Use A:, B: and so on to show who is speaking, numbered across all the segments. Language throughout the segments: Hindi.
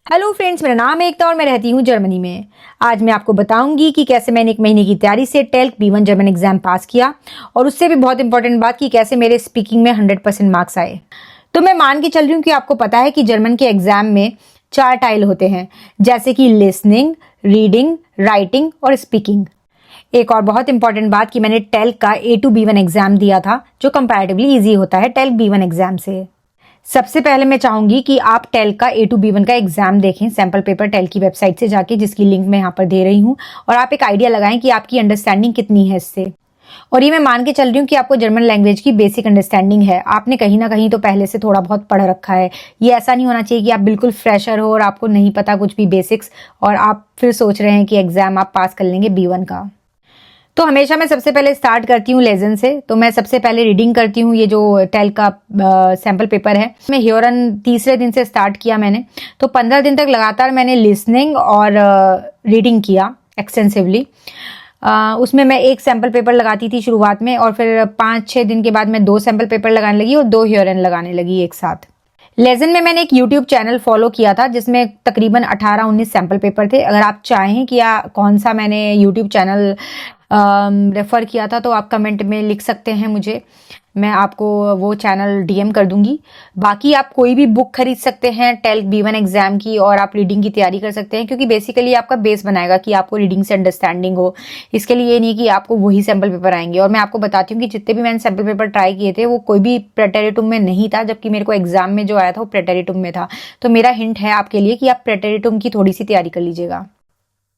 A: हेलो फ्रेंड्स, मेरा नाम है एकता और मैं रहती हूँ जर्मनी में। आज मैं आपको बताऊंगी कि कैसे मैंने एक महीने की तैयारी से टेल्क B1 जर्मन एग्जाम पास किया और उससे भी बहुत इंपॉर्टेंट बात कि कैसे मेरे स्पीकिंग में 100% मार्क्स आए। तो मैं मान के चल रही हूँ कि आपको पता है कि जर्मन के एग्जाम में 4 टाइल होते हैं, जैसे कि लिसनिंग, रीडिंग, राइटिंग और स्पीकिंग। एक और बहुत इंपॉर्टेंट बात कि मैंने टेल्क का A2 B1 एग्जाम दिया था, जो कंपैरेटिवली ईजी होता है टेल्क B1 एग्जाम से। सबसे पहले मैं चाहूंगी कि आप टेल्क का A2 B1 का एग्जाम देखें, सैंपल पेपर टेल्क की वेबसाइट से जाके, जिसकी लिंक मैं यहाँ पर दे रही हूँ, और आप एक आइडिया लगाएं कि आपकी अंडरस्टैंडिंग कितनी है इससे। और ये मैं मान के चल रही हूँ कि आपको जर्मन लैंग्वेज की बेसिक अंडरस्टैंडिंग है, आपने कहीं ना कहीं तो पहले से थोड़ा बहुत पढ़ रखा है। ये ऐसा नहीं होना चाहिए कि आप बिल्कुल फ्रेशर हो और आपको नहीं पता कुछ भी बेसिक्स, और आप फिर सोच रहे हैं कि एग्जाम आप पास कर लेंगे B1 का। तो हमेशा मैं सबसे पहले स्टार्ट करती हूँ लेसन से। तो मैं सबसे पहले रीडिंग करती हूँ, ये जो टेल्क का सैंपल पेपर है। मैं ह्योरन तीसरे दिन से स्टार्ट किया मैंने, तो 15 दिन तक लगातार मैंने लिसनिंग और रीडिंग किया एक्सटेंसिवली। उसमें मैं एक सैंपल पेपर लगाती थी शुरुआत में, और फिर 5-6 दिन के बाद मैं 2 सैंपल पेपर लगाने लगी और 2 ह्योरन लगाने लगी एक साथ। लेसन में मैंने एक यूट्यूब चैनल फॉलो किया था जिसमें तकरीबन 18-19 सैंपल पेपर थे। अगर आप चाहें कि कौन सा मैंने यूट्यूब चैनल रेफर किया था तो आप कमेंट में लिख सकते हैं मुझे, मैं आपको वो चैनल डीएम कर दूंगी। बाकी आप कोई भी बुक खरीद सकते हैं टेल्क B1 एग्जाम की, और आप रीडिंग की तैयारी कर सकते हैं, क्योंकि बेसिकली आपका बेस बनाएगा कि आपको रीडिंग से अंडरस्टैंडिंग हो। इसके लिए ये नहीं कि आपको वही सैंपल पेपर आएंगे। और मैं आपको बताती हूँ कि जितने भी मैंने सैंपल पेपर ट्राई किए थे वो कोई भी प्रेटेरिटुम में नहीं था, जबकि मेरे को एग्जाम में जो आया था वो प्रेटेरिटुम में था। तो मेरा हिंट है आपके लिए कि आप प्रेटेरिटुम की थोड़ी सी तैयारी कर लीजिएगा।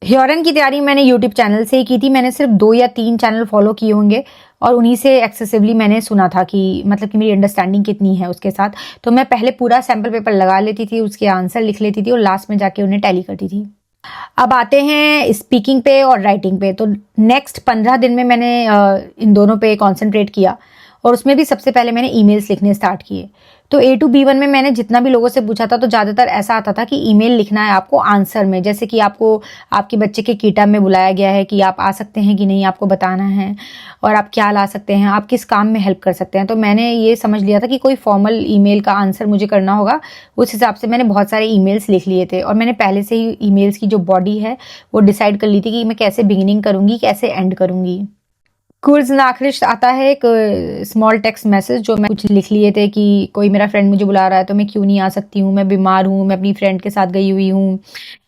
A: ह्योरन की तैयारी मैंने यूट्यूब चैनल से ही की थी। मैंने सिर्फ 2 या 3 चैनल फॉलो किए होंगे, और उन्हीं से एक्सेसिवली मैंने सुना था कि मतलब कि मेरी अंडरस्टैंडिंग कितनी है उसके साथ। तो मैं पहले पूरा सैंपल पेपर लगा लेती थी, उसके आंसर लिख लेती थी और लास्ट में जाके उन्हें टैली करती थी। अब आते हैं स्पीकिंग पे और राइटिंग पे। तो नेक्स्ट 15 दिन में मैंने इन दोनों पे कॉन्सेंट्रेट किया, और उसमें भी सबसे पहले मैंने ईमेल्स लिखने स्टार्ट किए। तो A2 B1 में मैंने जितना भी लोगों से पूछा था तो ज़्यादातर ऐसा आता था कि ईमेल लिखना है आपको आंसर में, जैसे कि आपको आपके बच्चे के कीटा में बुलाया गया है कि आप आ सकते हैं कि नहीं, आपको बताना है, और आप क्या ला सकते हैं, आप किस काम में हेल्प कर सकते हैं। तो मैंने ये समझ लिया था कि कोई फॉर्मल ईमेल का आंसर मुझे करना होगा। उस हिसाब से मैंने बहुत सारे ईमेल्स लिख लिए थे, और मैंने पहले से ही ईमेल्स की जो बॉडी है वो डिसाइड कर ली थी कि मैं कैसे बिगिनिंग करूँगी, कैसे एंड करूँगी। कुर्ज नाखरिश आता है एक स्मॉल टेक्स्ट मैसेज, जो मैं कुछ लिख लिए थे कि कोई मेरा फ्रेंड मुझे बुला रहा है तो मैं क्यों नहीं आ सकती हूँ, मैं बीमार हूँ, मैं अपनी फ्रेंड के साथ गई हुई हूँ,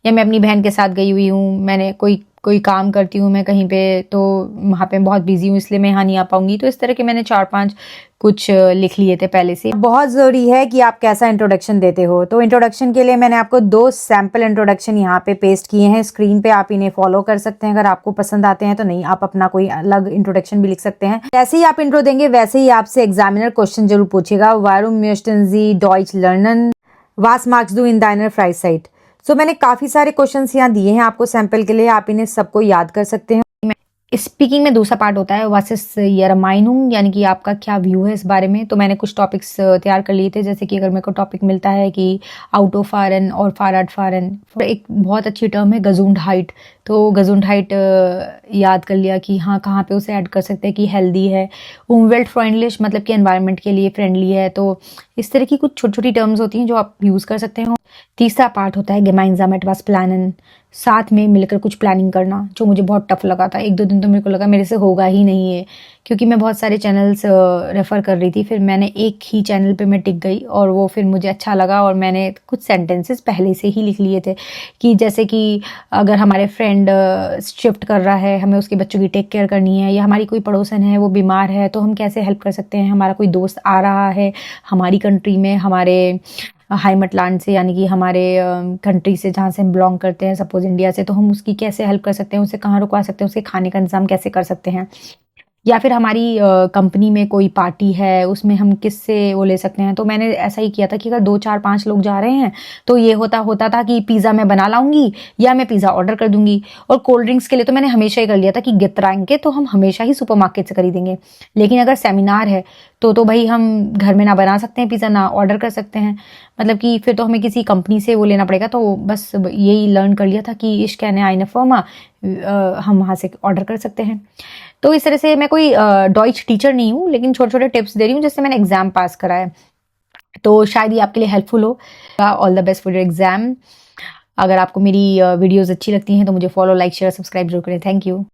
A: या मैं अपनी बहन के साथ गई हुई हूँ, मैंने कोई काम करती हूँ मैं कहीं पे, तो वहाँ पे बहुत बिजी हूँ इसलिए मैं यहाँ नहीं आ पाऊंगी। तो इस तरह के मैंने 4-5 कुछ लिख लिए थे पहले से। बहुत ज़रूरी है कि आप कैसा इंट्रोडक्शन देते हो। तो इंट्रोडक्शन के लिए मैंने आपको 2 सैम्पल इंट्रोडक्शन यहाँ पे पेस्ट किए हैं स्क्रीन पे, आप इन्हें फॉलो कर सकते हैं। अगर आपको पसंद आते हैं तो नहीं, आप अपना कोई अलग इंट्रोडक्शन भी लिख सकते हैं। जैसे ही आप इंट्रो देंगे वैसे ही आपसे एग्जामिनर क्वेश्चन जरूर पूछेगा, वारुम möchten Sie Deutsch lernen, was magst du in deiner Freizeit। सो मैंने काफ़ी सारे क्वेश्चंस यहाँ दिए हैं आपको सैंपल के लिए, आप इन्हें सबको याद कर सकते हैं। स्पीकिंग में दूसरा पार्ट होता है वासिस यर माइनुंग, यानी कि आपका क्या व्यू है इस बारे में। तो मैंने कुछ टॉपिक्स तैयार कर लिए थे, जैसे कि अगर मेरे को टॉपिक मिलता है कि आउट ऑफ फारन और फाराड फारन, एक बहुत अच्छी टर्म है गजुंडहाइट, तो गजुंडहाइट याद कर लिया कि हाँ कहाँ पे उसे ऐड कर सकते हैं कि हेल्दी है। उमवेल्ट फ्रेंडलिश मतलब कि एनवायरनमेंट के लिए फ्रेंडली है। तो इस तरह की कुछ छोटी छोटी टर्म्स होती हैं जो आप यूज़ कर सकते हो। तीसरा पार्ट होता है gemeinsam etwas planen, साथ में मिलकर कुछ प्लानिंग करना, जो मुझे बहुत टफ लगा था। 1-2 दिन तो मेरे को लगा मेरे से होगा ही नहीं है, क्योंकि मैं बहुत सारे चैनल्स रेफ़र कर रही थी। फिर मैंने एक ही चैनल पे मैं टिक गई, और वो फिर मुझे अच्छा लगा, और मैंने कुछ सेंटेंसेस पहले से ही लिख लिए थे कि जैसे कि अगर हमारे फ्रेंड शिफ्ट कर रहा है, हमें उसके बच्चों की टेक केयर करनी है, या हमारी कोई पड़ोसन है वो बीमार है तो हम कैसे हेल्प कर सकते हैं, हमारा कोई दोस्त आ रहा है हमारी कंट्री में, हमारे हाइमटलैंड से, यानी कि हमारे कंट्री से जहाँ से हम बिलोंग करते हैं, सपोज इंडिया से, तो हम उसकी कैसे हेल्प कर सकते हैं, उसे कहाँ रुकवा सकते हैं, उसके खाने का इंतजाम कैसे कर सकते हैं। या फिर हमारी कंपनी में कोई पार्टी है, उसमें हम किससे वो ले सकते हैं। तो मैंने ऐसा ही किया था कि अगर 2-4-5 लोग जा रहे हैं तो ये होता था कि पिज़्ज़ा मैं बना लाऊंगी या मैं पिज़्ज़ा ऑर्डर कर दूंगी। और कोल्ड ड्रिंक्स के लिए तो मैंने हमेशा ही कर लिया था कि गित्राएंगे तो हम हमेशा ही सुपरमार्केट से खरीदेंगे। लेकिन अगर सेमिनार है तो भाई हम घर में ना बना सकते हैं पिज़्ज़ा, ना ऑर्डर कर सकते हैं, मतलब कि फिर तो हमें किसी कंपनी से वो लेना पड़ेगा। तो बस यही लर्न कर लिया था कि इश्क है आइना फर्मा, हम वहाँ से ऑर्डर कर सकते हैं। तो इस तरह से मैं कोई डॉइच टीचर नहीं हूँ, लेकिन छोटे छोटे टिप्स दे रही हूँ जिससे मैंने एग्जाम पास करा है। तो शायद ये आपके लिए हेल्पफुल हो। All the best for your exam. अगर आपको मेरी वीडियोस अच्छी लगती हैं तो मुझे फॉलो, लाइक, शेयर, सब्सक्राइब जरूर करें। Thank you.